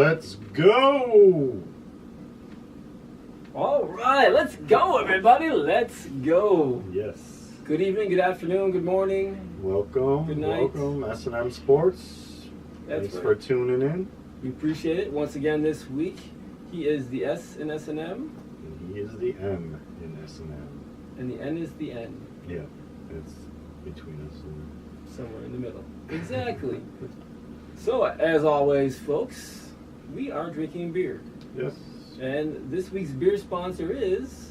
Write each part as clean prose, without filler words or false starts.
Let's go! All right, let's go, everybody. Let's go. Yes. Good evening, good afternoon, good morning. Welcome. Good night. Welcome, SNM Sportz. Thanks for tuning in. We appreciate it. Once again this week, he is the S in SNM. And he is the M in SNM. And the N is the N. Yeah, it's between us and somewhere in the middle. Exactly. So, as always, folks, we are drinking beer. Yes. And this week's beer sponsor is...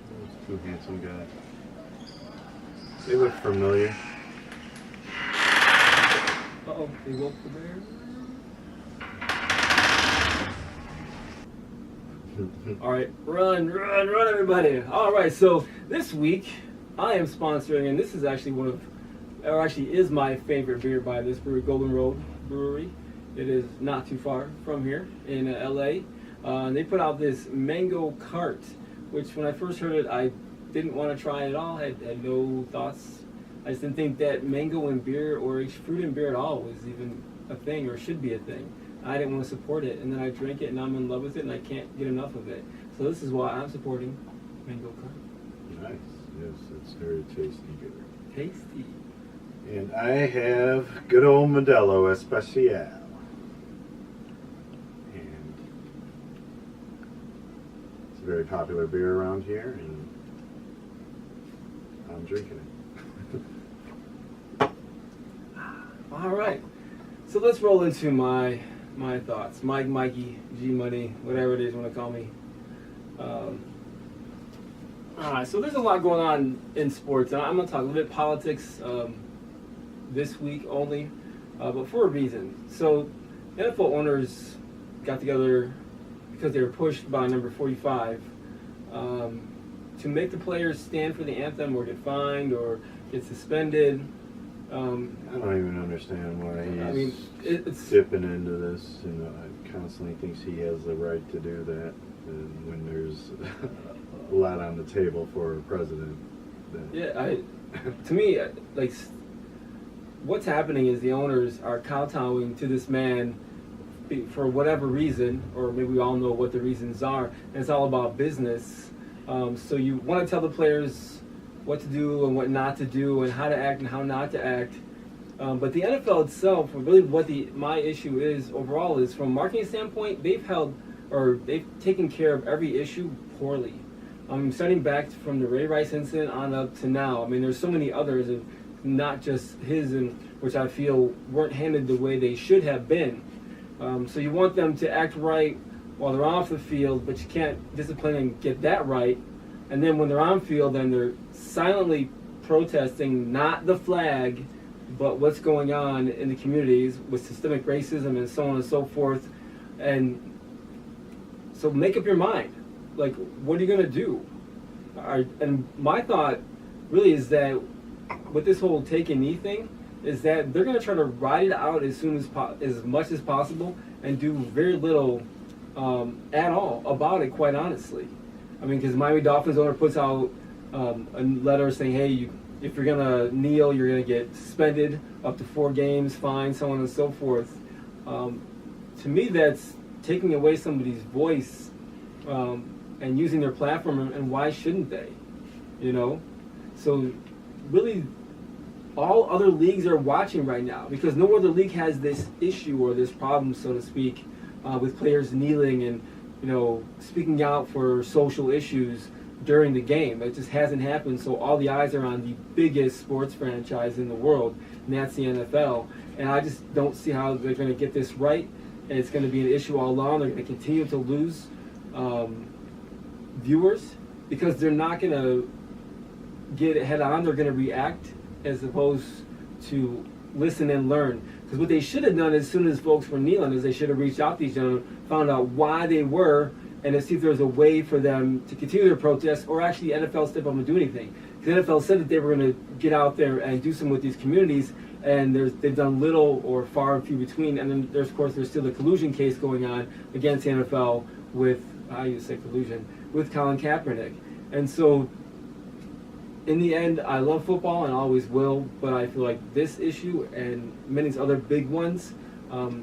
Those two handsome guys. They look familiar. Uh-oh, they woke the bear. All right, run, everybody. All right, so this week I am sponsoring, and this is actually is my favorite beer by this brewery, Golden Road Brewery. It is not too far from here in LA. And they put out this mango cart, which when I first heard it, I didn't want to try it at all. I had no thoughts. I just didn't think that mango in beer or fruit in beer at all was even a thing or should be a thing. I didn't want to support it, and then I drank it, and I'm in love with it, and I can't get enough of it. So this is why I'm supporting mango cart. Nice. Yes, it's very tasty beer. Tasty. And I have good old Modelo Especial. And it's a very popular beer around here, and I'm drinking it. All right. So let's roll into my thoughts. Mike, Mikey, G-Money, whatever it is you want to call me. All right, so there's a lot going on in sports, and I'm going to talk a little bit politics this week only, but for a reason. So NFL owners got together because they were pushed by number 45 to make the players stand for the anthem or get fined or get suspended. I don't even understand why he's it's dipping into this. You know, I constantly thinks he has the right to do that, and when there's a lot on the table for a president. To me, like, what's happening is the owners are kowtowing to this man for whatever reason, or maybe we all know what the reasons are, and it's all about business. So you want to tell the players what to do and what not to do and how to act and how not to act. But the NFL itself, really what my issue is overall is from a marketing standpoint, they've taken care of every issue poorly. Starting back from the Ray Rice incident on up to now. I mean, there's so many others, and not just his, which I feel weren't handled the way they should have been. So you want them to act right while they're off the field, but you can't discipline and get that right. And then when they're on field, then they're silently protesting not the flag, but what's going on in the communities with systemic racism and so on and so forth. And so make up your mind. Like, what are you going to do? And my thought really is that with this whole take a knee thing, is that they're going to try to ride it out as much as possible and do very little at all about it, quite honestly. I mean, because Miami Dolphins owner puts out a letter saying, hey, if you're going to kneel, you're going to get suspended up to 4 games, fine, so on and so forth. To me, that's taking away somebody's voice and using their platform, and why shouldn't they? You know? So really, all other leagues are watching right now because no other league has this issue or this problem, so to speak, with players kneeling and, you know, speaking out for social issues during the game. It just hasn't happened, so all the eyes are on the biggest sports franchise in the world, and that's the NFL. And I just don't see how they're going to get this right, and it's going to be an issue all along. They're going to continue to lose viewers because they're not going to get it head on. They're going to react as opposed to listen and learn. Because what they should have done as soon as folks were kneeling is they should have reached out to each other, found out why they were, and to see if there was a way for them to continue their protests or actually the NFL step up and do anything. Because the NFL said that they were going to get out there and do something with these communities, and they've done little or far and few between. And then there's still the collusion case going on against the NFL with, I used to say collusion, with Colin Kaepernick. And so in the end, I love football and always will, but I feel like this issue and many other big ones,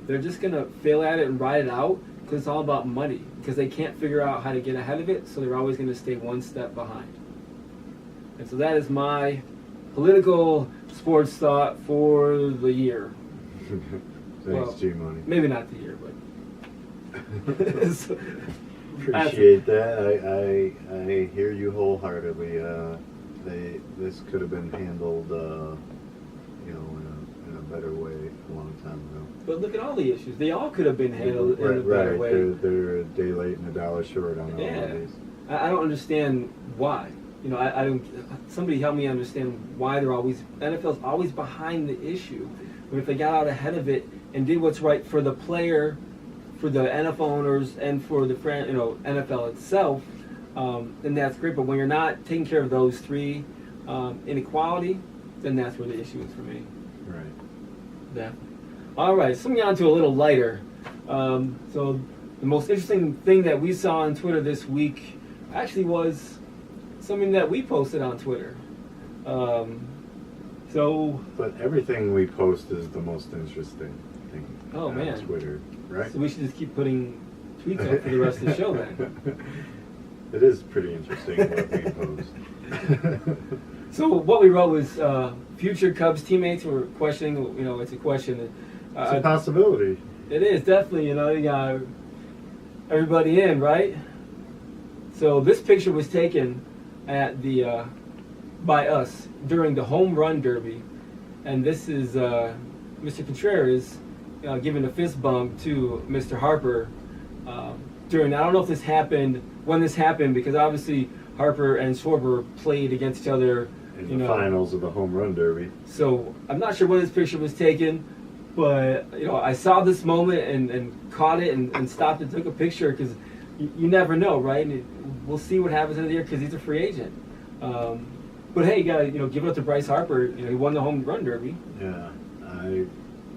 they're just going to fail at it and ride it out because it's all about money, because they can't figure out how to get ahead of it, so they're always going to stay one step behind. And so that is my political sports thought for the year. Thanks, G-Money. Maybe not the year, but... So, appreciate that. I hear you wholeheartedly. This could have been handled, in a better way a long time ago. But look at all the issues. They all could have been handled in a better way. They're a day late and a dollar short on all of these. I don't understand why. I don't. Somebody help me understand why NFL's always behind the issue. But if they got out ahead of it and did what's right for the player, for the NFL owners, and for the NFL itself, then that's great. But when you're not taking care of those three, inequality, then that's where the issue is for me. Right. Yeah. All right. So moving on to a little lighter. So the most interesting thing that we saw on Twitter this week actually was something that we posted on Twitter. But everything we post is the most interesting thing on Twitter, right? So we should just keep putting tweets up for the rest of the show then. It is pretty interesting what we post. So what we wrote was future Cubs teammates were questioning, it's a question. It's a possibility. It is, definitely, you got everybody in, right? So this picture was taken at by us during the home run derby, and this is Mr. Contreras giving a fist bump to Mr. Harper during. I don't know if when this happened, because obviously Harper and Schwarber played against each other in the finals of the home run derby. So I'm not sure when this picture was taken, but I saw this moment and caught it and stopped and took a picture, because you never know, right? And we'll see what happens in the year, because he's a free agent. But hey, you gotta give it up to Bryce Harper. He won the home run derby. Yeah, I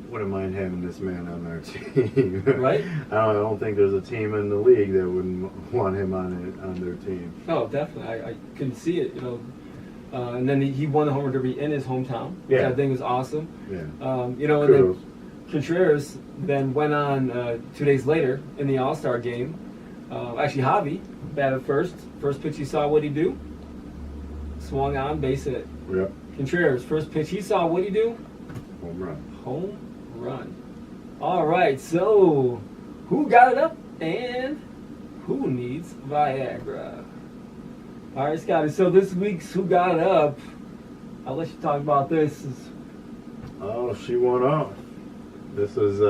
wouldn't mind having this man on our team. Right? I don't think there's a team in the league that wouldn't want him on their team. Oh, definitely. I couldn't see it. And then he won the home run derby in his hometown, which I think was awesome. Yeah. And then Contreras then went on 2 days later in the All Star game. Actually, Javi batted first. First pitch he saw, what'd he do? Swung on, base hit. Yep. Contreras, first pitch he saw, what'd he do? Home run. Home run. All right, so who got it up and who needs Viagra? All right, Scotty, so this week's Who Got It Up, I'll let you talk about this. Oh, she won off. This was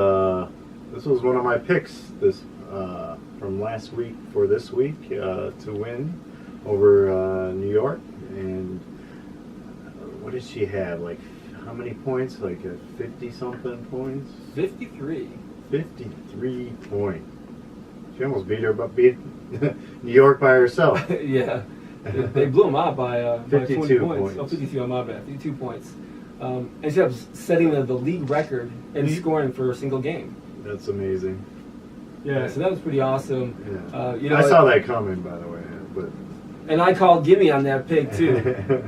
one of my picks from last week for this week to win over New York. And what did she have? Like, how many points? Like 50-something points? 53. 53 points. She almost beat New York by herself. Yeah. They blew them out by 52 20 points. Oh, 52 on my bad. 52 points. And she was setting the league record in scoring for a single game. That's amazing. Yeah, so that was pretty awesome. Yeah. I saw that coming, by the way. But and I called Gimme on that pick, too.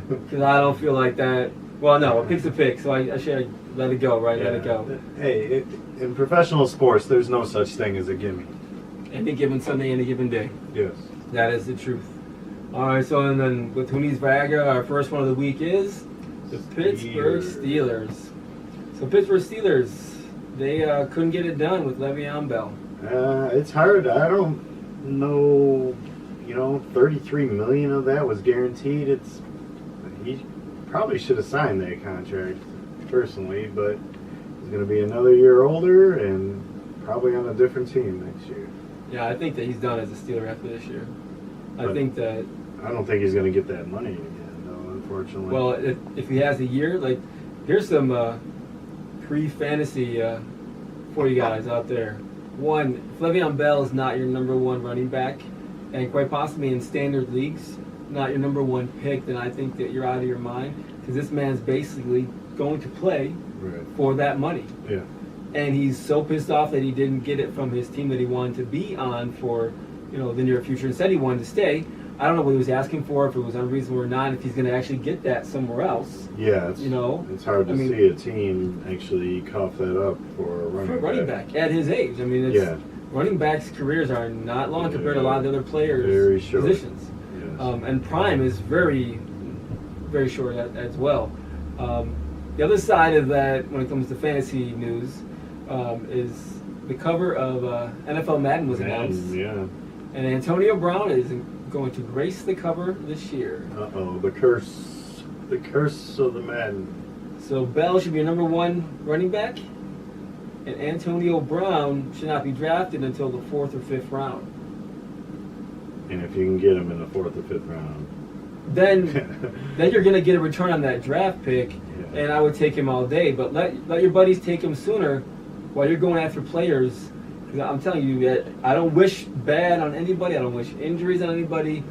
Because I don't feel like that. Well, no, a pick's a pick, so I should let it go, right? Yeah. Let it go. Hey, in professional sports, there's no such thing as a gimme. Any given Sunday, any given day. Yes. That is the truth. All right, so and then with Who Needs Viagra, our first one of the week is the Pittsburgh Steelers. So Pittsburgh Steelers, they couldn't get it done with Le'Veon Bell. It's hard. I don't know. $33 million of that was guaranteed. He probably should have signed that contract personally, but he's going to be another year older and probably on a different team next year. Yeah, I think that he's done as a Steeler after this year. But I think that. I don't think he's going to get that money again, though. Unfortunately. Well, if he has a year, like, here's some pre-fantasy for you guys out there. One, if Le'Veon Bell is not your number one running back, and quite possibly in standard leagues, not your number one pick, then I think that you're out of your mind, because this man's basically going to play for that money. Yeah. And he's so pissed off that he didn't get it from his team that he wanted to be on for, the near future. Instead, he wanted to stay I don't know what he was asking for, if it was unreasonable or not, if he's going to actually get that somewhere else. Yeah, it's, you know, it's hard to see a team actually cough that up for a running back at his age. I mean, it's, running backs' careers are not long compared to a lot of the other players' very short positions. Yes. And prime is very, very short as well. The other side of that, when it comes to fantasy news, is the cover of NFL Madden was announced. Yeah. And Antonio Brown is going to grace the cover this year. Uh-oh, the curse of the Madden. So Bell should be your number 1 running back, and Antonio Brown should not be drafted until the 4th or 5th round. And if you can get him in the 4th or 5th round, then you're going to get a return on that draft pick, and I would take him all day. But let your buddies take him sooner while you're going after players. Because I'm telling you, I don't wish bad on anybody. I don't wish injuries on anybody.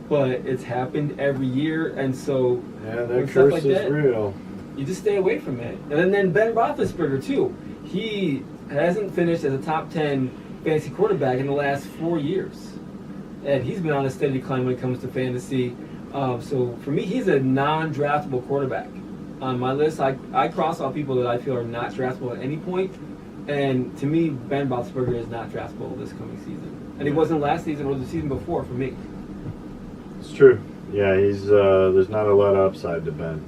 But it's happened every year, and so that curse is real. You just stay away from it. And then Ben Roethlisberger too. He hasn't finished as a top 10 fantasy quarterback in the last 4 years, and he's been on a steady climb when it comes to fantasy. So for me, he's a non-draftable quarterback. On my list, I cross out people that I feel are not draftable at any point. And to me, Ben Roethlisberger is not draftable this coming season. And he wasn't last season or the season before for me. It's true. Yeah, he's there's not a lot of upside to Ben.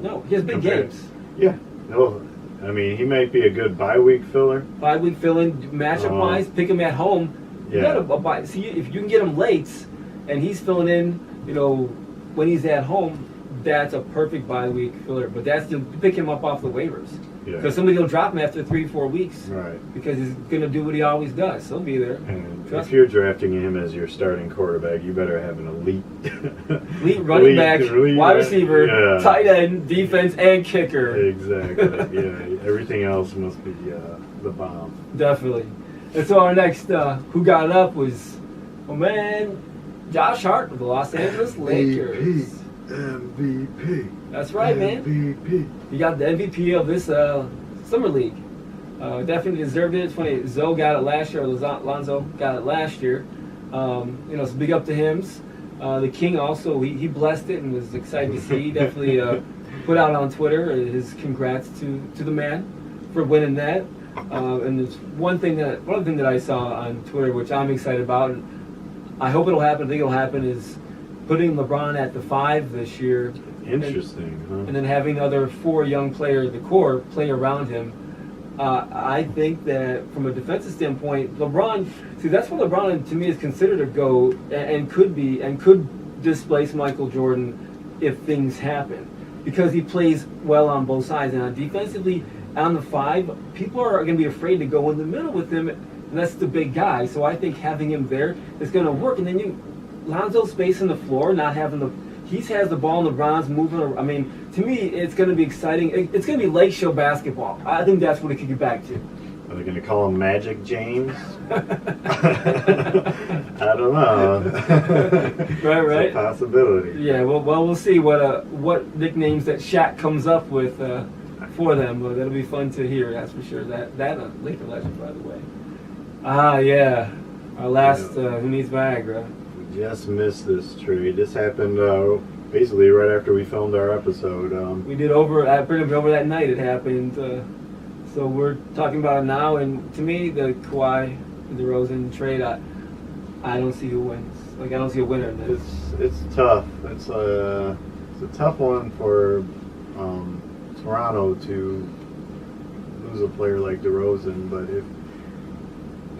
No, he has big games. Yeah. No, I mean, he might be a good bye-week filler. Bye-week filling, matchup-wise, pick him at home. You got a bye. See, if you can get him late, and he's filling in, when he's at home, that's a perfect bye-week filler. But that's to pick him up off the waivers. Because somebody will drop him after 3-4 weeks. Right. Because he's going to do what he always does. He'll be there. And if you're drafting him as your starting quarterback, you better have an elite running back, wide receiver, tight end, defense, and kicker. Exactly. Yeah. Everything else must be the bomb. Definitely. And so our next who got up was, Josh Hart of the Los Angeles Lakers. MVP. That's right, man. MVP. He got the MVP of this summer league. Definitely deserved it. It's funny, Zoe got it last year, or Lonzo got it last year. So big up to him. The King also, he blessed it and was excited to see. He definitely put out on Twitter his congrats to the man for winning that. And there's one thing that I saw on Twitter, which I'm excited about, and I hope it'll happen. I think it'll happen, is putting LeBron at the 5 this year. Interesting, huh? And then having other 4 young players, the core, play around him. I think that from a defensive standpoint, LeBron, that's what LeBron to me is considered a GOAT and could displace Michael Jordan if things happen, because he plays well on both sides. And on defensively, on the 5, people are going to be afraid to go in the middle with him, and that's the big guy. So I think having him there is going to work. And then Lonzo's spacing the floor, not having he has the ball and LeBron's moving around. I mean, to me, it's going to be exciting. It's going to be late show basketball. I think that's what it could get back to. Are they going to call him Magic James? I don't know. Right. It's a possibility. Yeah, well, we'll see what nicknames that Shaq comes up with for them. But that'll be fun to hear, that's for sure. That Laker legend, by the way. Yeah. Our last Who Needs Viagra? Just missed this trade. This happened basically right after we filmed our episode. We did pretty much over that night. It happened. So we're talking about it now, and to me, the Kawhi and DeRozan trade, I don't see who wins. I don't see a winner in this. It's tough. It's a tough one for Toronto to lose a player like DeRozan, but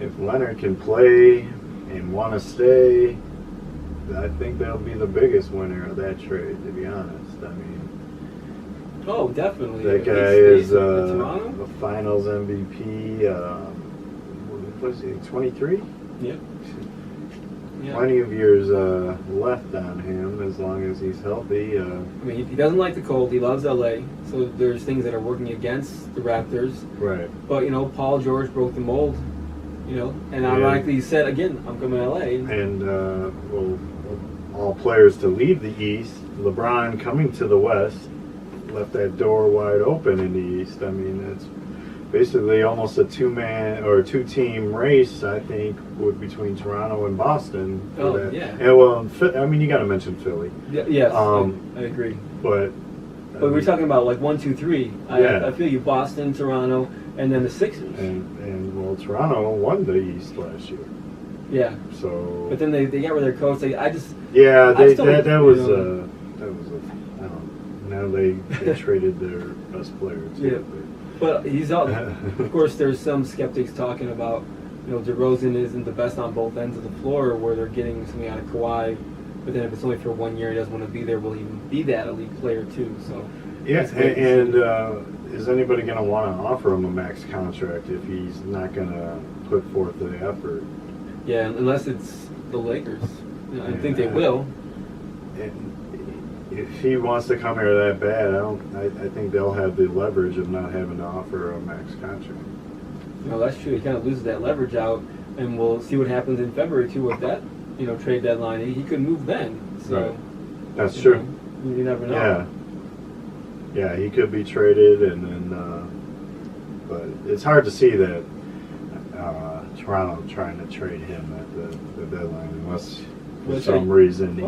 if Leonard can play and want to stay, I think that'll be the biggest winner of that trade, to be honest. I mean, oh, definitely. That guy is a Finals MVP. What is he? 23. Yep. Plenty of years left on him as long as he's healthy. I mean, he doesn't like the cold. He loves LA. So there's things that are working against the Raptors. Right. But Paul George broke the mold. And ironically, he said again, "I'm coming to LA." And all players to leave the East. LeBron coming to the West left that door wide open in the East. I mean, basically almost a two-man or two-team race, I think, between Toronto and Boston. Oh, that. yeah. And, well, I mean, you got to mention Philly. Yes, I agree. But we're talking about like 1, 2, 3. Yeah. I feel you. Boston, Toronto, and then the Sixers. And well, Toronto won the East last year. Yeah. So. But then they got rid of their coach. Yeah, I still, that was you know, I don't know. Now they traded their best players. Yeah. But he's out. Of course, there's some skeptics talking about, DeRozan isn't the best on both ends of the floor, where they're getting something out of Kawhi. But then if it's only for 1 year, he doesn't want to be there. Will he even be that elite player too? So. Yeah, and is anybody going to want to offer him a max contract if he's not going to put forth the effort? Yeah, unless it's the Lakers. I think they will. And if he wants to come here that bad, I think they'll have the leverage of not having to offer a max contract. That's true. He kind of loses that leverage out, and we'll see what happens in February too with that, trade deadline. He could move then. So right. That's true. You never know. Yeah, he could be traded, and then, but it's hard to see that Toronto trying to trade him at the deadline, unless for some reason he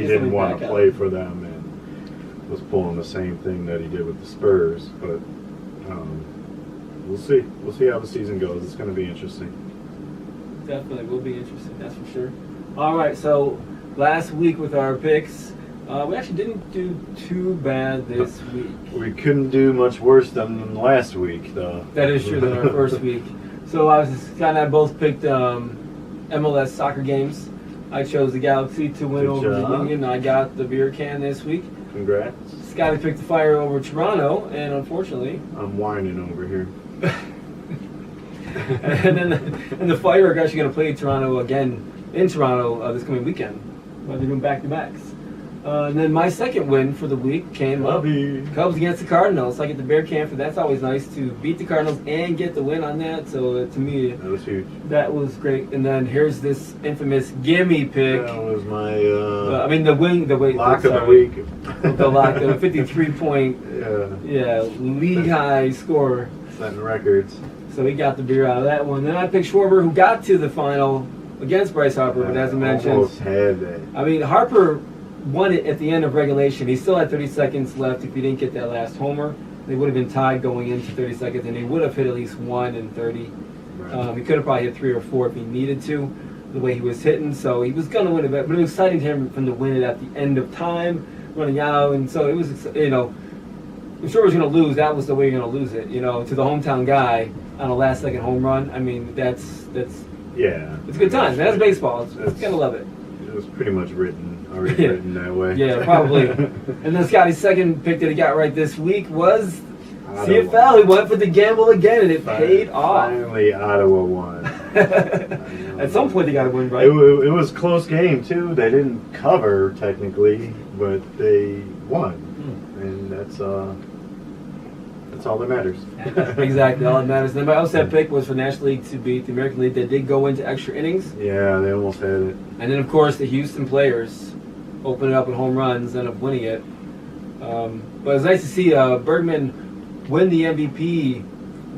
didn't want to play for them and was pulling the same thing that he did with the Spurs. But we'll see. We'll see how the season goes. It's going to be interesting. Definitely will be interesting. That's for sure. All right, so last week with our picks. We actually didn't do too bad this week. We couldn't do much worse than last week, though. That is true, than our first week. So Scott and I both picked MLS soccer games. I chose the Galaxy to win over the Union. I got the beer can this week. Congrats. Scotty picked the Fire over Toronto, and unfortunately... I'm whining over here. and the Fire are actually going to play Toronto again in Toronto this coming weekend. They're doing back-to-backs. And then my second win for the week came up. Cubs against the Cardinals. I get the bear can for that's always nice to beat the Cardinals and get the win on that. So to me, that was huge. That was great. And then here's this infamous gimme pick. That was my lock of the week. The lock, the 53-point, league high score. Setting records. So he got the beer out of that one. Then I picked Schwarber, who got to the final against Bryce Harper, but as I mentioned, almost had that. I mean, Harper won it at the end of regulation. He still had 30 seconds left. If he didn't get that last homer, they would have been tied going into 30 seconds, and he would have hit at least 1 in 30. Right. He could have probably hit 3 or 4 if he needed to, the way he was hitting. So he was going to win it, but it was exciting to him from to win it at the end of time, running out. And so it was, I'm sure he was going to lose. That was the way you're going to lose it, to the hometown guy on a last-second home run. I mean, that's yeah, it's a good time. That's baseball. It's gonna love it. It was pretty much already written that way. Yeah, probably. And then Scotty's second pick that he got right this week was CFL. He went for the gamble again, and it paid off. Finally, Ottawa won. At some point, they got to win, right? It was a close game too. They didn't cover technically, but they won, and that's all that matters. Exactly, all that matters. Then my upset pick was for National League to beat the American League. They did go into extra innings. Yeah, they almost had it. And then, of course, the Houston Players opened it up with home runs, ended up winning it. But it's nice to see Bergman win the MVP,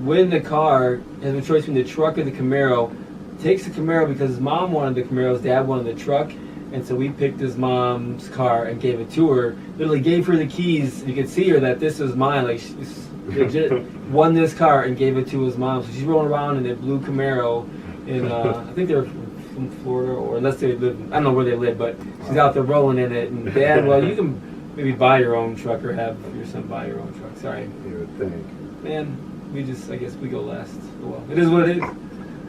win the car, has a choice between the truck or the Camaro. Takes the Camaro because his mom wanted the Camaro, his dad wanted the truck. And so we picked his mom's car and gave it to her. Literally gave her the keys. You could see her that this is mine. Like, she's legit won this car and gave it to his mom. So she's rolling around in a blue Camaro. I think they're from Florida, or unless they live, I don't know where they live, but she's out there rolling in it. And Dad, well, you can maybe buy your own truck or have your son buy your own truck. Sorry. You would think. Man, I guess we go last. Oh, well, it is what it is.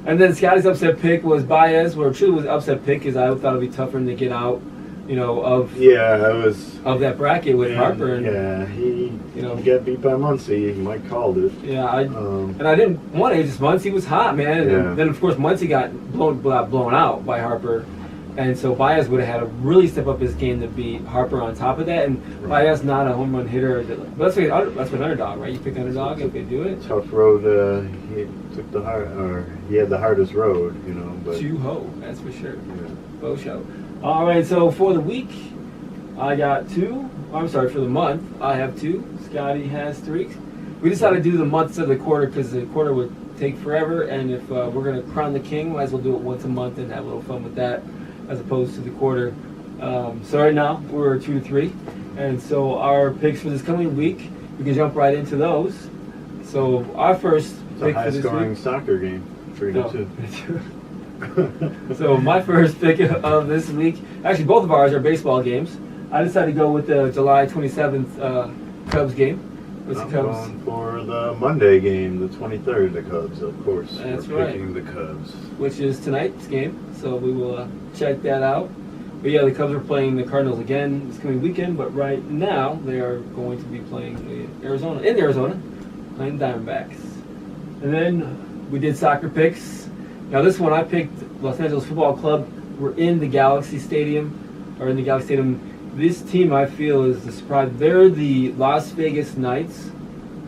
And then Scotty's upset pick was Baez, where truly was upset pick because I thought it'd be tougher to get out, of that bracket with Harper. And, he got beat by Muncy. Mike called it. Yeah, and I didn't want to. Just Muncy was hot, man. And then of course Muncy got blown out by Harper, and so Baez would have had to really step up his game to beat Harper on top of that. And Baez not a home run hitter. But that's an underdog, right? You pick underdog if they do it. Tough road. He took the hard, or he had the hardest road, But Two-ho, that's for sure. Yeah. Bo show. All right, so for the week, I got 2. I'm sorry, for the month, I have 2. Scotty has 3. We decided to do the months of the quarter because the quarter would take forever, and if we're going to crown the king, might as well do it once a month and have a little fun with that, as opposed to the quarter. So right now we're 2-3, and so our picks for this coming week, we can jump right into those. So our first It's a pick for this high-scoring week. soccer game, 3-2. So my first pick of this week, actually both of ours are baseball games. I decided to go with the July 27th Cubs game. I'm going for the Monday game, the 23rd, the Cubs, of course. That's We're right. picking the Cubs. Which is tonight's game, so we will check that out. But yeah, the Cubs are playing the Cardinals again this coming weekend, but right now they are going to be playing Arizona, playing Diamondbacks. And then we did soccer picks. Now this one I picked Los Angeles Football Club. We're in the Galaxy Stadium. This team, I feel, is the surprise. They're the Las Vegas Knights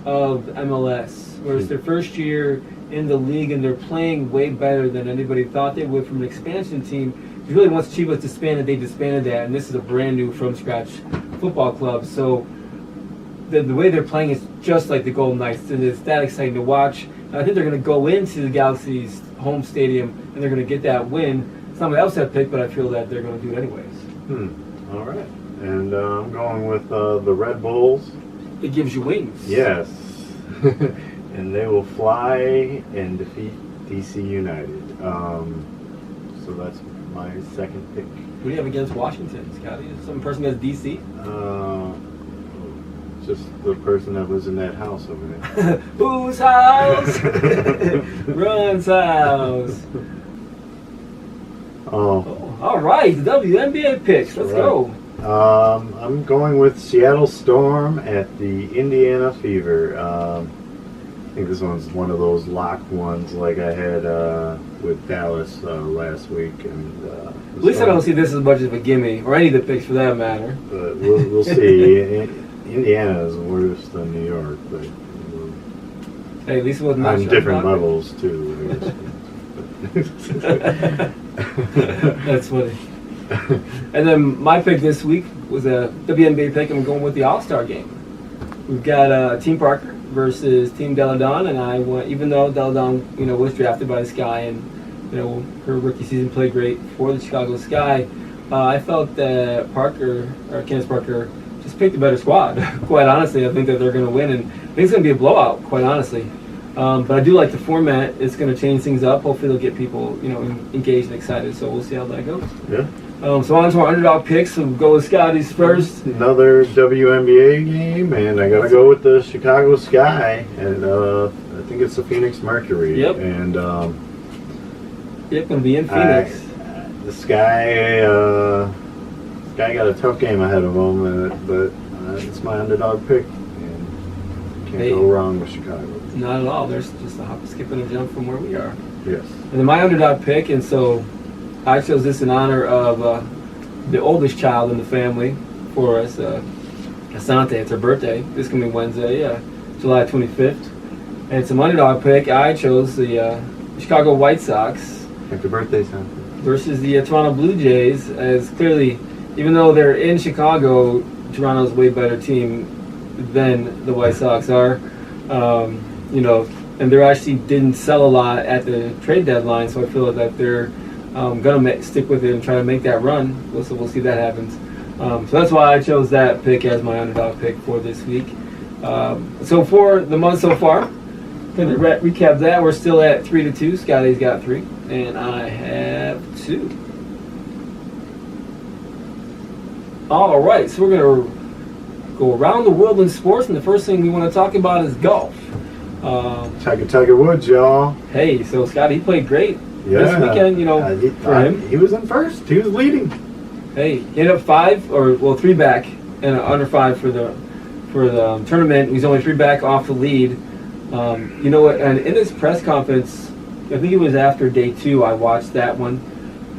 of MLS, where it's their first year in the league, and they're playing way better than anybody thought they would from an expansion team. Really, once Chivas disbanded, they disbanded that, and this is a brand new from-scratch football club. So the way they're playing is just like the Golden Knights, and it's that exciting to watch. And I think they're going to go into the Galaxy's home stadium, and they're going to get that win. Somebody else had picked, but I feel that they're going to do it anyways. All right. And I'm going with the Red Bulls. It gives you wings. Yes. And they will fly and defeat DC United. So that's my second pick. What do you have against Washington, Scotty? Is some person against DC? Just the person that was in that house over there. Whose house? Run's house. Oh. All right, the WNBA picks. Let's go. I'm going with Seattle Storm at the Indiana Fever. I think this one's one of those lock ones like I had with Dallas last week. And at least I don't see this as much of a gimme, or any of the picks for that matter. But we'll see. Indiana is worse than New York, but hey, at least it wasn't on different levels too. That's funny. And then my pick this week was a WNBA pick. I'm going with the All Star game. We've got Team Parker versus Team Deladon, and I went. Even though Deladon, was drafted by the Sky, and her rookie season played great for the Chicago Sky, I felt that Candace Parker, just picked a better squad. Quite honestly, I think that they're going to win, and I think it's going to be a blowout. Quite honestly. But I do like the format. It's going to change things up. Hopefully, it'll get people, engaged and excited. So we'll see how that goes. Yeah. So on to our underdog picks. We'll go with Scotty's first. Another WNBA game, and I gotta go with the Chicago Sky, and I think it's the Phoenix Mercury. Yep. And going to be in Phoenix. The Sky got a tough game ahead of them, but it's my underdog pick, and can't go wrong with Chicago. Not at all. There's just a hop, skip, and a jump from where we are. Yes. And then my underdog pick, and so I chose this in honor of the oldest child in the family for us, Asante. It's her birthday this coming Wednesday, July 25th. And it's an underdog pick. I chose the Chicago White Sox. Happy birthday, Asante. Versus the Toronto Blue Jays, as clearly, even though they're in Chicago, Toronto's a way better team than the White Sox are. And they actually didn't sell a lot at the trade deadline, so I feel that they're going to stick with it and try to make that run. So we'll see if that happens. So that's why I chose that pick as my underdog pick for this week. So for the month so far, to recap that, we're still at 3-2. Scotty's got 3, and I have 2. All right, so we're going to go around the world in sports, and the first thing we want to talk about is golf. Tiger Woods, y'all. Hey, so Scotty, he played great this weekend, for him. He was in first. He was leading. Hey, he ended up 3 back, and under 5 for the tournament. He's only 3 back off the lead. And in his press conference, I think it was after day 2, I watched that one,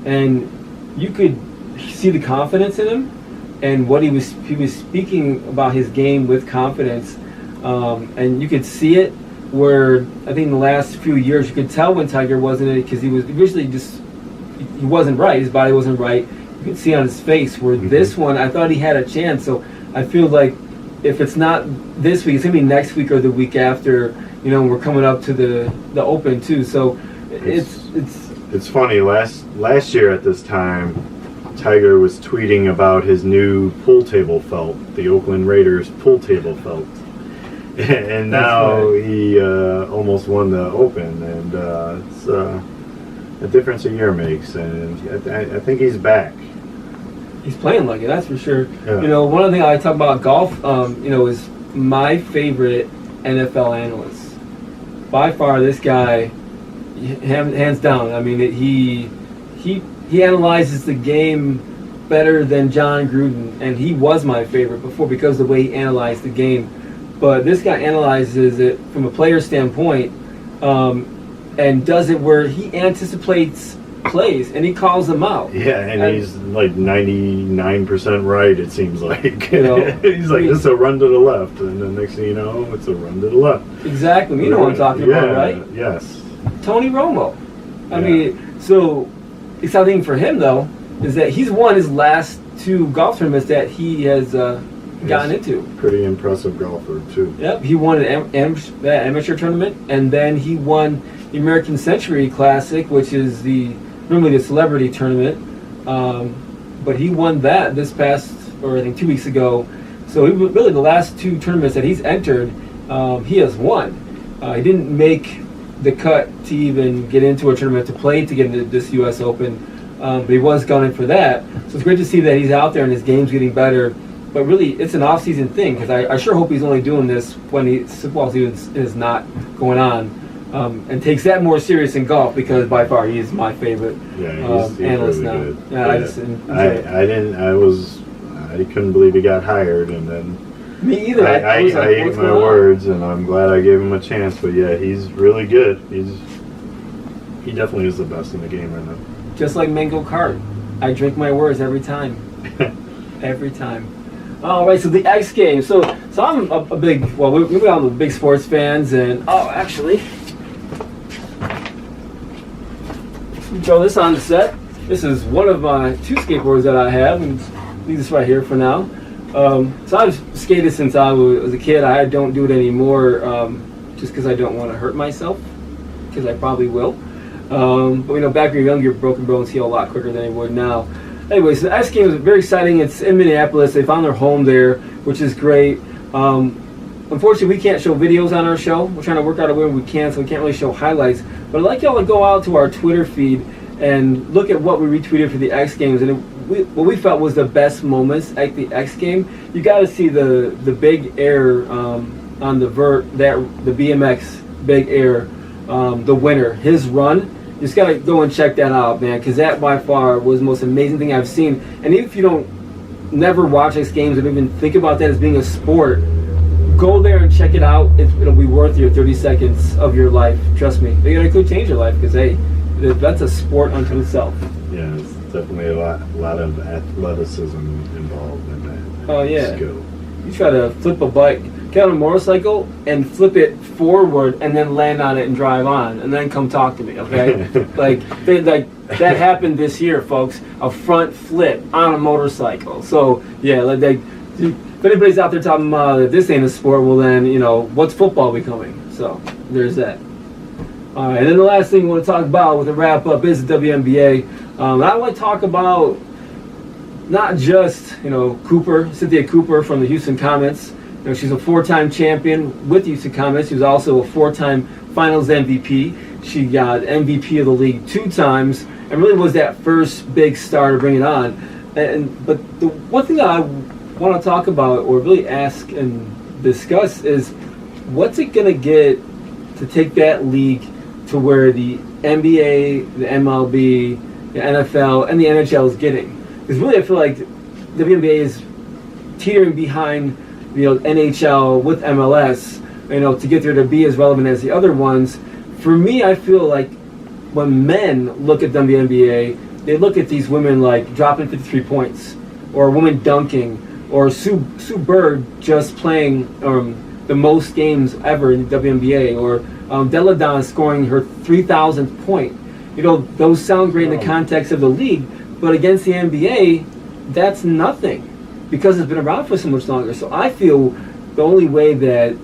and you could see the confidence in him, and what he was speaking about his game with confidence, and you could see it. Where I think in the last few years you could tell when Tiger wasn't in it because he was originally he wasn't right. His body wasn't right. You could see on his face. Where this one, I thought he had a chance. So I feel like if it's not this week, it's gonna be next week or the week after. You know, we're coming up to the Open too. So it's funny. Last year at this time, Tiger was tweeting about his new pool table felt, the Oakland Raiders pool table felt, and now he almost won the Open, and it's a difference a year makes, and I think he's back. He's playing like it, that's for sure. Yeah. You know, one of the things I talk about golf, you know, is my favorite NFL analyst. By far, this guy, hands down. I mean, he analyzes the game better than John Gruden, and he was my favorite before because of the way he analyzed the game. But this guy analyzes it from a player standpoint, and does it where he anticipates plays and he calls them out. Yeah, and he's like 99% right, it seems like. You know, he's like, this is a run to the left, and then next thing you know, it's a run to the left. Exactly. You know what I'm talking about, right? Yes. Tony Romo. I mean, so the exciting thing for him, though, is that he's won his last 2 golf tournaments that he has gotten into. Pretty impressive golfer, too. Yep, he won an amateur tournament, and then he won the American Century Classic, which is normally the celebrity tournament. But he won that this past, or I think 2 weeks ago. So really the last 2 tournaments that he's entered, he has won. He didn't make the cut to even get into a tournament to play to get into this U.S. Open, but he was gunning for that. So it's great to see that he's out there and his game's getting better. But really, it's an off-season thing, because I sure hope he's only doing this when football season is not going on, and takes that more serious in golf, because by far he is my favorite he's analyst really now. good. Yeah, I couldn't believe he got hired, and then me either. I ate my words, and I'm glad I gave him a chance. But yeah, he's really good. He definitely is the best in the game right now. Just like Mango Cart, I drink my words every time. Every time. All right, so the X Games. So I'm a big, well, we're all big sports fans, and actually, throw this on the set. This is one of my 2 skateboards that I have, and leave this right here for now. So I've skated since I was a kid. I don't do it anymore, just because I don't want to hurt myself, because I probably will. But you know, back when you're younger, broken bones heal a lot quicker than they would now. Anyway, so the X Games is very exciting. It's in Minneapolis. They found their home there, which is great. Unfortunately, we can't show videos on our show. We're trying to work out a way we can, so we can't really show highlights. But I'd like y'all to go out to our Twitter feed and look at what we retweeted for the X Games. And what we felt was the best moments at the X Game. You got to see the big air on the BMX big air, the winner, his run. You just got to go and check that out, man, because that by far was the most amazing thing I've seen. And even if you don't never watch X Games or even think about that as being a sport, go there and check it out. It'll be worth your 30 seconds of your life. Trust me. It could change your life, because, hey, that's a sport unto itself. Yeah, it's definitely a lot of athleticism involved in that. Oh, yeah. Skill. You try to flip a bike, get on a motorcycle, and flip it forward, and then land on it and drive on, and then come talk to me, okay? That happened this year, folks. A front flip on a motorcycle. So yeah, if anybody's out there talking about that this ain't a sport, well then, you know, what's football becoming? So there's that. All right, and then the last thing we want to talk about with the wrap up is the WNBA. I want to talk about not just, Cynthia Cooper from the Houston Comets. You know, she's a 4-time champion with Houston Comets. She was also a 4-time Finals MVP. She got MVP of the league 2 times, and really was that first big star to bring it on. But the one thing that I want to talk about, or really ask and discuss, is what's it going to get to take that league to where the NBA, the MLB, the NFL, and the NHL is getting? Because really, I feel like the WNBA is teetering behind, NHL with MLS, to get there to be as relevant as the other ones. For me, I feel like when men look at WNBA, they look at these women like dropping 53 points, or a woman dunking, or Sue Bird just playing the most games ever in the WNBA, or Deladon scoring her 3,000th point. Those sound great in the context of the league, but against the NBA, that's nothing, because it's been around for so much longer. So I feel the only way that,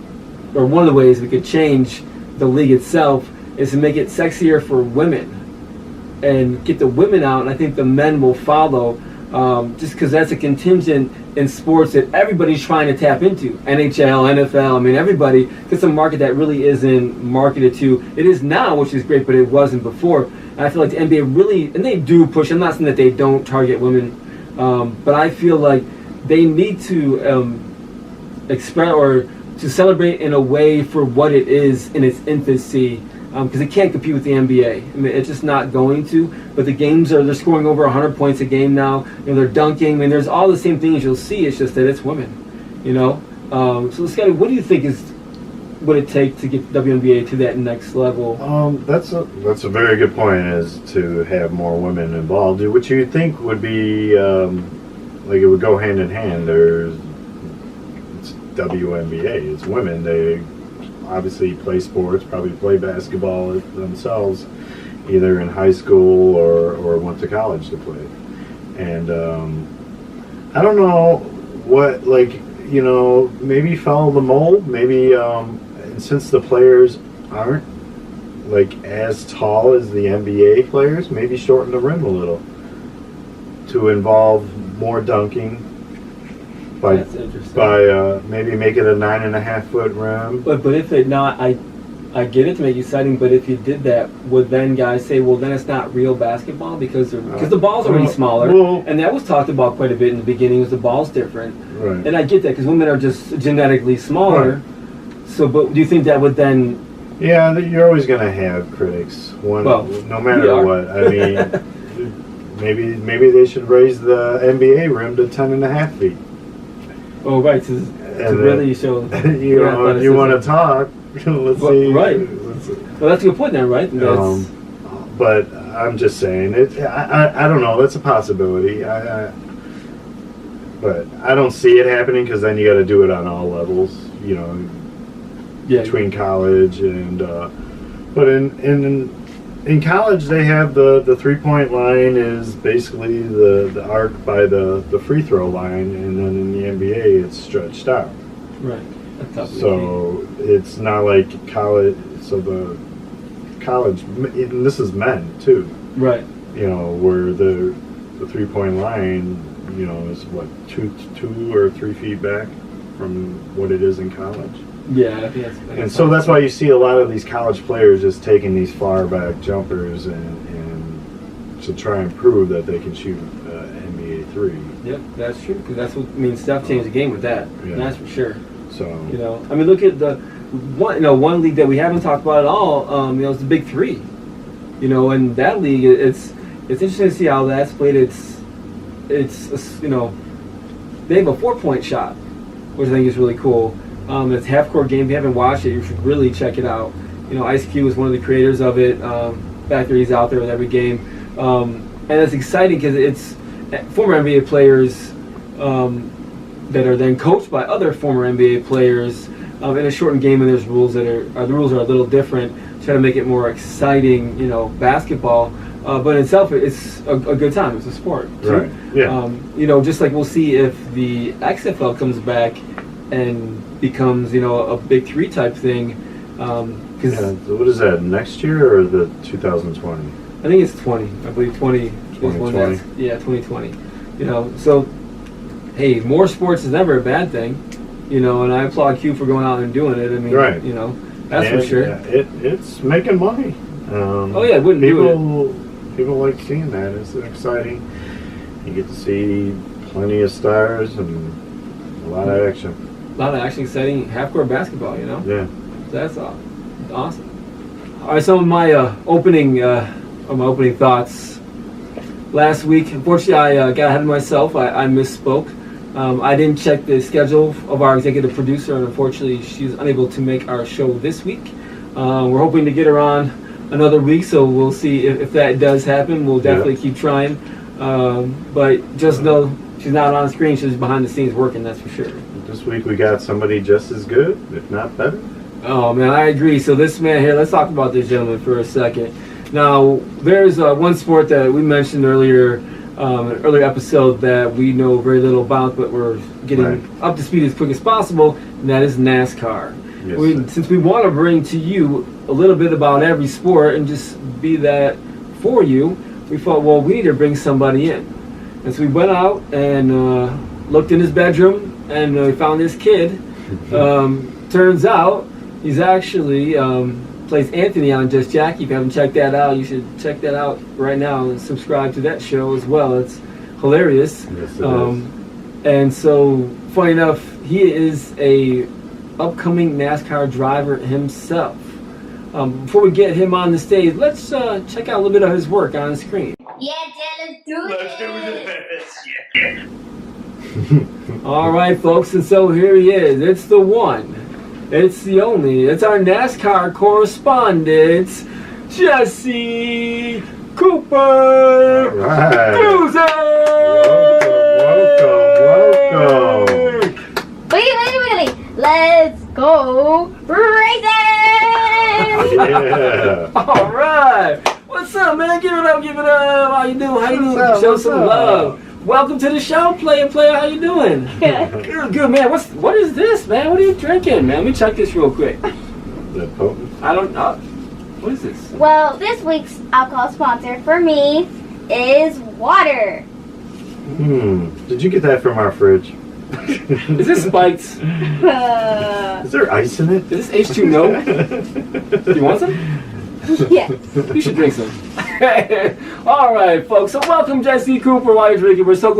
or one of the ways we could change the league itself is to make it sexier for women and get the women out, and I think the men will follow, just because that's a contingent in sports that everybody's trying to tap into. NHL, NFL, I mean everybody, it's a market that really isn't marketed to. It is now, which is great, but it wasn't before. And I feel like the NBA really, and they do push, I'm not saying that they don't target women, but I feel like they need to express or to celebrate in a way for what it is in its infancy, because it can't compete with the NBA. I mean, it's just not going to. But the games they're scoring over 100 points a game now. You know, they're dunking. I mean, there's all the same things you'll see. It's just that it's women. You know. So, Scotty, what do you think would it take to get WNBA to that next level? That's a very good point. Is to have more women involved, which you think would be like it would go hand in hand. It's WNBA. It's women. They obviously play sports, probably play basketball themselves, either in high school or went to college to play. And I don't know what, like, you know, maybe follow the mold. Maybe and since the players aren't like as tall as the NBA players, maybe shorten the rim a little to involve more dunking. That's interesting. By maybe make it a 9.5 foot rim. But if it not, I get it to make it exciting. But if you did that, would then guys say, well, then it's not real basketball because the ball's already smaller, and that was talked about quite a bit in the beginning. Was the ball's different? Right. And I get that because women are just genetically smaller. Right. So, but do you think that would then? Yeah, you're always going to have critics. No matter what. I mean, maybe they should raise the NBA rim to 10.5 feet. Oh, right. To really show. You know, if you want to talk, let's see. Right. Well, that's a good point then, right? But I'm just saying, I don't know. That's a possibility. But I don't see it happening because then you got to do it on all levels. You know, between college and. But in college, they have the 3-point line is basically the arc by the free throw line, and then in the NBA it's stretched out. Right. So it's not like college. So the college, and this is men too. Right. You know, where the 3-point line, you know, is what 2 or 3 feet back from what it is in college. Yeah, I think and so that's why you see a lot of these college players just taking these far back jumpers and to try and prove that they can shoot NBA 3. Yep, that's true. Because that's what Steph changed the game with that. Yeah. That's for sure. So you know, I mean, look at the one league that we haven't talked about at all. You know, it's the Big Three. You know, and that league, it's interesting to see how that's played. It's you know, they have a 4-point shot, which I think is really cool. It's a half-court game. If you haven't watched it, you should really check it out. You know, Ice Cube is one of the creators of it. Back there, he's out there with every game. And it's exciting because it's former NBA players that are then coached by other former NBA players in a shortened game, and there's rules that the rules are a little different, try to make it more exciting, you know, basketball. But in itself, it's a good time. It's a sport, too. Right. Yeah. You know, just like we'll see if the XFL comes back and becomes, you know, a Big Three type thing. What is that, next year or the 2020? I think it's 20. I believe 20 is when that's, 2020. You know, so, hey, more sports is never a bad thing. You know, and I applaud Q for going out and doing it. I mean, right. You know, that's for sure. It's making money. Wouldn't do it. People like seeing that. It's exciting. You get to see plenty of stars and a lot of action. A lot of action, exciting half-court basketball, you know? Yeah. That's awesome. All right, some of my opening thoughts. Last week, unfortunately, I got ahead of myself. I misspoke. I didn't check the schedule of our executive producer, and unfortunately, she's unable to make our show this week. We're hoping to get her on another week, so we'll see if that does happen. We'll definitely keep trying. But just know she's not on screen. She's behind the scenes working, that's for sure. This week we got somebody just as good, if not better. Oh, man, I agree. So this man here, let's talk about this gentleman for a second. Now, there's one sport that we mentioned earlier an earlier episode that we know very little about, but we're getting up to speed as quick as possible, and that is NASCAR. Yes, Since we want to bring to you a little bit about every sport and just be that for you, we thought, well, we need to bring somebody in. And so we went out and looked in his bedroom, and we found this kid. Turns out he's actually plays Anthony on Just Jackie. If you haven't checked that out, you should check that out right now and subscribe to that show as well. It's hilarious. Yes, it is. And so, funny enough, he is a upcoming NASCAR driver himself. Before we get him on the stage, let's check out a little bit of his work on the screen. Yeah, Dad, let's do this. All right, folks, and so here he is. It's the one. It's the only. It's our NASCAR correspondent, Jesse Cooper. All right. Cruiser! Welcome. Wait. Let's go racing! Yeah. All right. What's up, man? Give it up. How you doing? Show some love. Welcome to the show, player. How you doing? Good, man. What is this, man? What are you drinking, man? Let me check this real quick. Is that potent? I don't know. What is this? Well, this week's alcohol sponsor for me is water. Did you get that from our fridge? Is this Sportz? Is there ice in it? Is this H2O? Do you want some? Yes. You should drink some. All right, folks. So welcome, Jesse Cooper. While you're drinking, we're so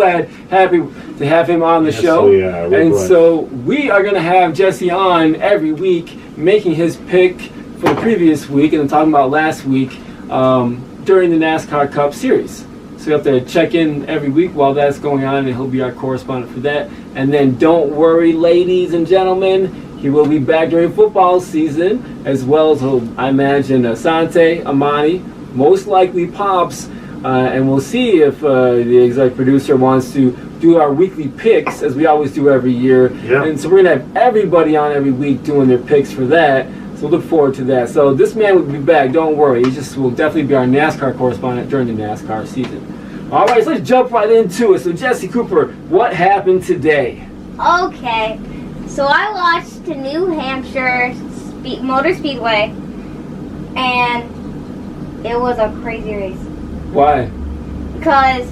happy to have him on the show. We are. And so we are going to have Jesse on every week, making his pick for the previous week, and then talking about last week during the NASCAR Cup Series. So you have to check in every week while that's going on, and he'll be our correspondent for that. And then don't worry, ladies and gentlemen, he will be back during football season, as well as, I imagine, Asante, Amani, most likely Pops, and we'll see if the exec producer wants to do our weekly picks, as we always do every year. Yep. And so we're going to have everybody on every week doing their picks for that. So look forward to that. So this man will be back, don't worry. He will definitely be our NASCAR correspondent during the NASCAR season. All right, so let's jump right into it. So Jesse Cooper, what happened today? Okay. So I watched the New Hampshire Motor Speedway, and it was a crazy race. Why? Because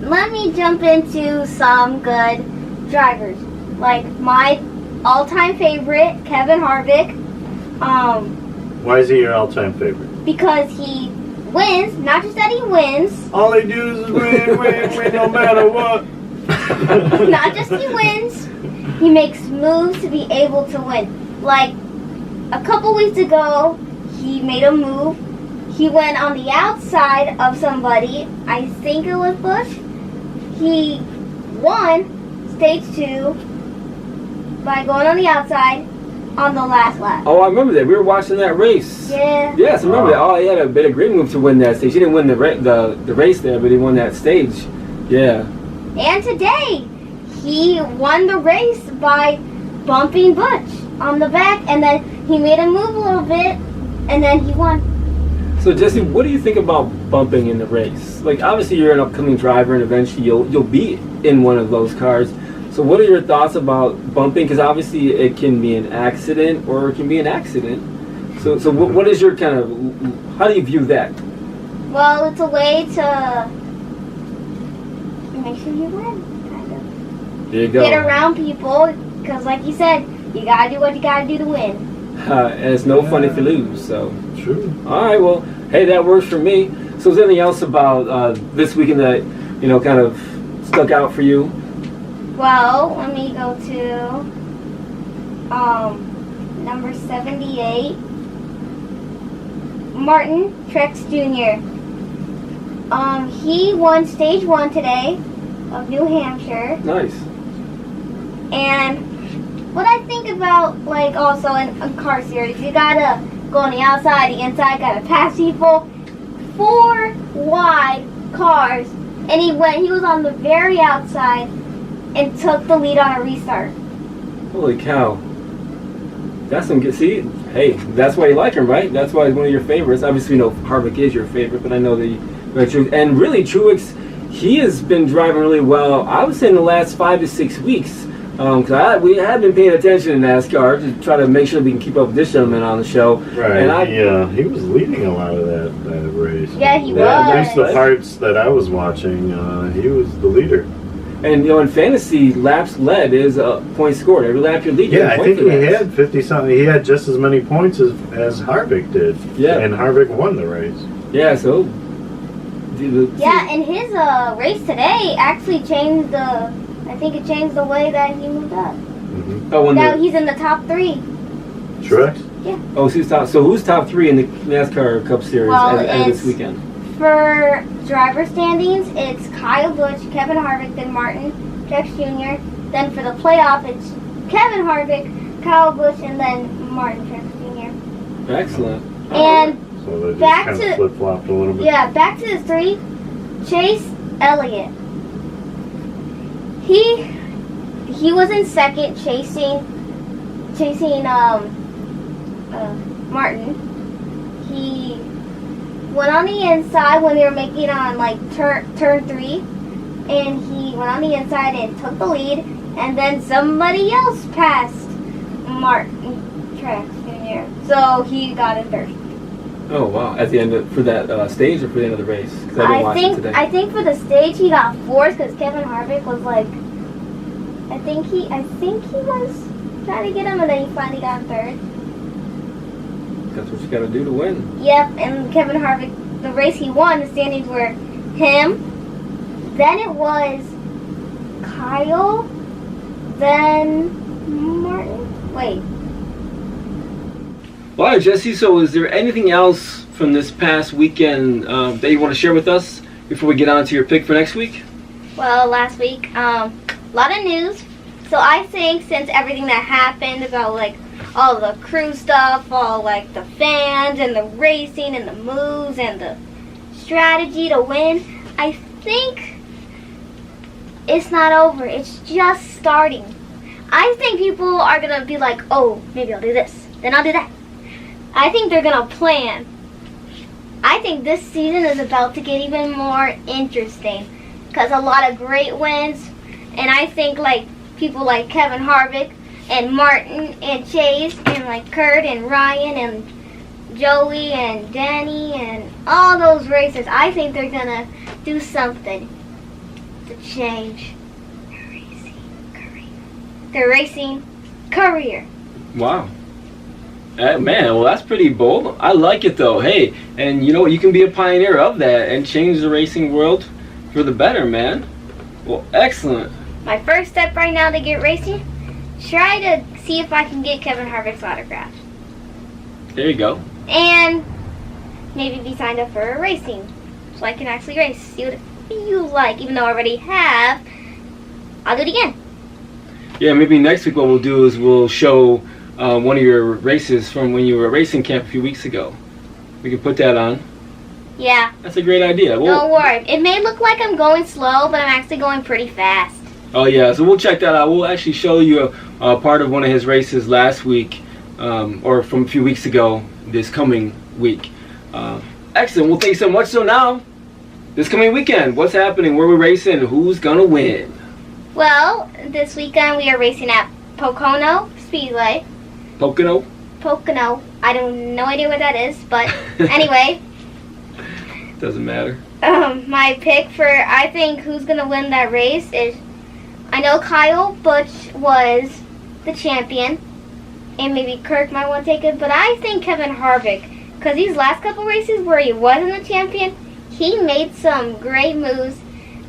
let me jump into some good drivers. Like my all-time favorite, Kevin Harvick. Why is he your all-time favorite? Because he wins, not just that he wins. All they do is win no matter what. Not just he wins, he makes moves to be able to win. Like a couple weeks ago, he made a move. He went on the outside of somebody. I think it was Bush. He won stage 2 by going on the outside on the last lap. Oh, I remember that. We were watching that race. Yeah. Yes, I remember that. Oh, he had a bit of great move to win that stage. He didn't win the race there, but he won that stage. Yeah. And today, he won the race by bumping Butch on the back, and then he made him move a little bit, and then he won. So Jesse, what do you think about bumping in the race? Like, obviously you're an upcoming driver, and eventually you'll be in one of those cars. So what are your thoughts about bumping? Because obviously it can be an accident, or it can be an accident. So what is your kind of, how do you view that? Well, it's a way to make sure you win, kind of. There you go. Get around people, because like you said, you gotta do what you gotta do to win. And it's no fun if you lose, so. True. All right, well, hey, that works for me. So is there anything else about this weekend that, kind of stuck out for you? Well, let me go to number 78, Martin Truex Jr. He won stage 1 today of New Hampshire. Nice. And what I think about, like, also in a car series, you gotta go on the outside, the inside, gotta pass people. 4 wide cars, and he was on the very outside and took the lead on a restart. Holy cow. That's some good. See, hey, that's why you like him, right? That's why he's one of your favorites. Obviously, Harvick is your favorite, but I know that Right, and really, Truex, he has been driving really well. I would say in the last 5 to 6 weeks. Because we have been paying attention to NASCAR to try to make sure we can keep up with this gentleman on the show. Right. And he was leading a lot of that race. Yeah, he was. At least the parts that I was watching, he was the leader. And in fantasy, laps led is a point scored. Every lap you're leading. Yeah, I think he had 50-something. He had just as many points as Harvick did. Yeah. And Harvick won the race. Yeah, so. And his race today actually changed I think it changed the way that he moved up. Mm-hmm. Oh, now he's in the top 3. Truex? Yeah. Oh, so he's top. So who's top 3 in the NASCAR Cup Series at this weekend? For driver standings, it's Kyle Busch, Kevin Harvick, then Martin Truex Jr. Then for the playoff, it's Kevin Harvick, Kyle Busch, and then Martin Truex Jr. Excellent. And So they just back kind to- of flip-flopped a little bit. yeah, back to the 3, Chase Elliott. He was in second chasing Martin. He went on the inside when they were making on like turn 3, and he went on the inside and took the lead, and then somebody else passed Martin Truex Jr. So he got in third. Oh wow! At the end for that stage or for the end of the race? 'Cause I didn't watch it today. I think for the stage he got 4th because Kevin Harvick was like, I think he was trying to get him, and then he finally got 3rd. That's what you got to do to win. Yep, and Kevin Harvick, the race he won, the standings were him, then it was Kyle, then Martin. Wait. Well, all right, Jesse. So, is there anything else from this past weekend that you want to share with us before we get on to your pick for next week? Well, last week, a lot of news. So I think since everything that happened about like all the crew stuff, all like the fans and the racing and the moves and the strategy to win, I think it's not over. It's just starting. I think people are going to be like, oh, maybe I'll do this, then I'll do that. I think they're going to plan. I think this season is about to get even more interesting because a lot of great wins, and I think like people like Kevin Harvick and Martin and Chase and like Kurt and Ryan and Joey and Danny and all those races, I think they're going to do something to change their racing career. Wow. Man, well, that's pretty bold. I like it, though. Hey, and you know what? You can be a pioneer of that and change the racing world for the better, man. Well, excellent. My first step right now to get racing, try to see if I can get Kevin Harvick's autograph. There you go. And maybe be signed up for a racing so I can actually race. See what it feels like. Even though I already have, I'll do it again. Yeah, maybe next week what we'll do is we'll show one of your races from when you were at racing camp a few weeks ago. We can put that on. Yeah. That's a great idea. Don't worry. It may look like I'm going slow, but I'm actually going pretty fast. Oh, yeah. So we'll check that out. We'll actually show you a part of one of his races last week or from a few weeks ago this coming week. Excellent. Well, thanks so much. So now, this coming weekend, what's happening? Where we're racing? Who's going to win? Well, this weekend we are racing at Pocono Speedway. Pocono? Pocono. I don't no idea what that is, but anyway. Doesn't matter. My pick for I think who's gonna win that race is I know Kyle Busch was the champion, and maybe Kirk might want to take it, but I think Kevin Harvick, because these last couple races where he wasn't the champion, he made some great moves.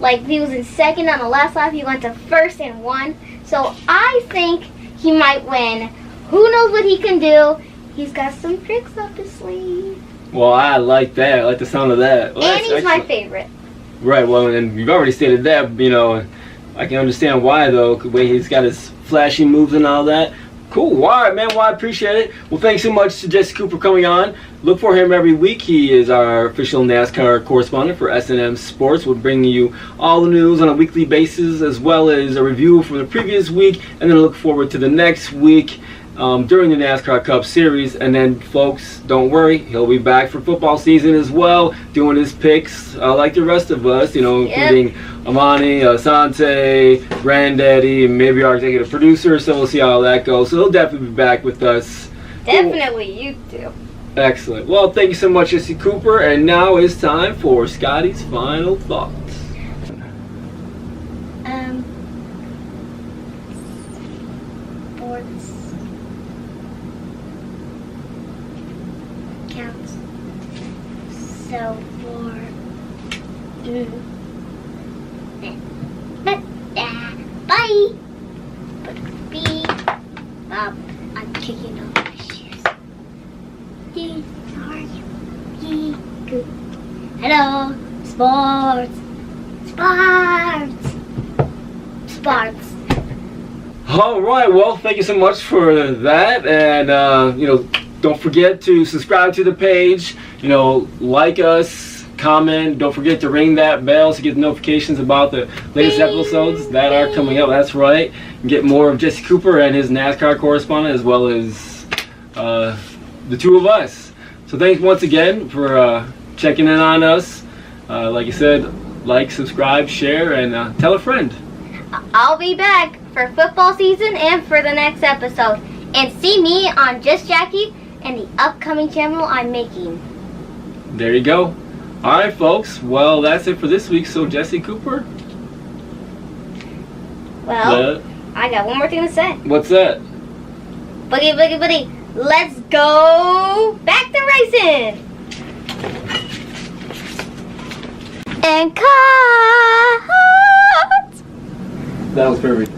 Like he was in second on the last lap, he went to first and won. So I think he might win. Who knows what he can do? He's got some tricks up his sleeve. Well, I like that. I like the sound of that. Well, and he's excellent. my favorite. Right, well, and you've already stated that, you know, I can understand why, though, the way he's got his flashy moves and all that. Cool. All right, man. Well, I appreciate it. Well, thanks so much to Jesse Cooper coming on. Look for him every week. He is our official NASCAR correspondent for SNM Sportz. We're bringing you all the news on a weekly basis, as well as a review from the previous week, and then look forward to the next week. during the NASCAR Cup Series. And then, folks, don't worry, he'll be back for football season as well, doing his picks like the rest of us, including Amani, Asante, Granddaddy, and maybe our executive producer. So we'll see how that goes. So he'll definitely be back with us. Definitely, you do. Excellent. Well, thank you so much, Jesse Cooper. And now it's time for Scotty's final thoughts. Sports counts. So for bye. I'm kicking off my shoes. How are you? Good. Hello, sports. All right. Well, thank you so much for that. And, don't forget to subscribe to the page. Like us, comment. Don't forget to ring that bell to get notifications about the latest episodes that are coming up. That's right. And get more of Jesse Cooper and his NASCAR correspondent, as well as the two of us. So thanks once again for checking in on us. Like I said, like, subscribe, share, and tell a friend. I'll be back for football season and for the next episode. And see me on Just Jackie and the upcoming channel I'm making. There you go. All right, folks. Well, that's it for this week. So, Jesse Cooper. Well, I got one more thing to say. What's that? Boogie, boogie, boogie. Let's go back to racing. And cut. That was perfect.